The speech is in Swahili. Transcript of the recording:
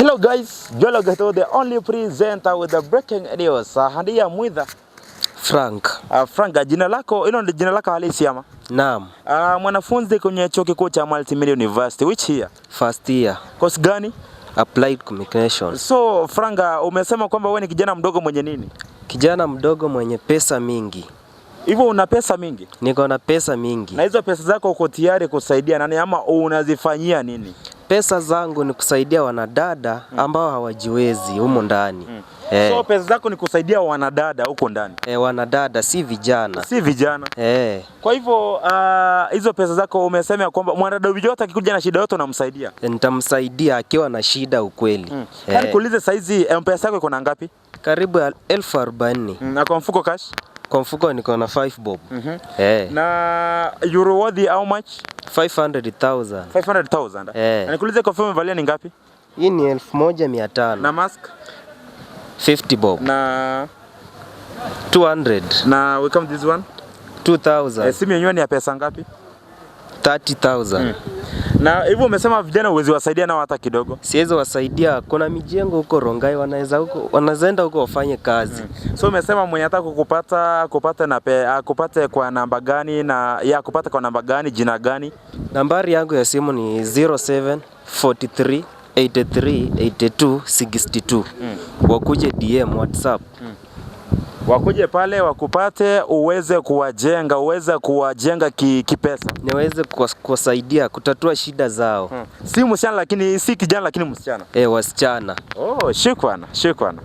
Hello guys, Jolo Gato, the only presenter with the breaking news. Handia Mwitha Frank. Frank, jina lako, hilo ndio jina lako halisi ama? Naam. Mwanafunzi kwenye chuo kikuu cha Multimedia University, which year? First year. Course gani? Applied Communication. So Frank, umesema kwamba wewe ni kijana mdogo mwenye nini? Kijana mdogo mwenye pesa mingi. Hivyo una pesa mingi? Niko na pesa mingi. Na hizo pesa zako uko tayari kusaidia nani ama unazifanyia nini? Pesa zangu ni kusaidia wanadada ambao hawajiwezi humo ndani. So pesa zako ni kusaidia wanadada huko ndani? Wanadada si vijana. Si vijana? Kwa hivyo hizo pesa zako umesema kwamba mwanadada yote akikuja na shida yote unamsaidia? Nitamsaidia akiwa na shida ukweli. Kani kuulize saizi pesa yako iko na ngapi? Karibu 40,000. Na kwa mfuko cash? Kwa mfuko niko na 5 bob. Na euro worth how much? 500,000. 500,000. Na nikuulize kofia umevalia ni ngapi? Hii ni 1,500. Na mask? 50 bob. Na 200. Na we come this one? 2,000. Simu yenyewe ni ya pesa ngapi? 30,000. Na hivyo umesema vijana uwezi wasaidia nao hata kidogo? Siwezi wasaidia, kuna mijengo huko Rongai wanaenda huko wafanye kazi. So umesema mwenye hata kupata kwa namba gani na ya kupata kwa namba gani, jina gani? Nambari yangu ya simu ni 0743 83 82 62. Wakuje DM WhatsApp. Wakuje pale wakupate uweze kuwajenga kipesa. Niweze kuwasaidia kutatua shida zao. Si msichana lakini si kijana lakini msichana. Wasichana. Shukrani.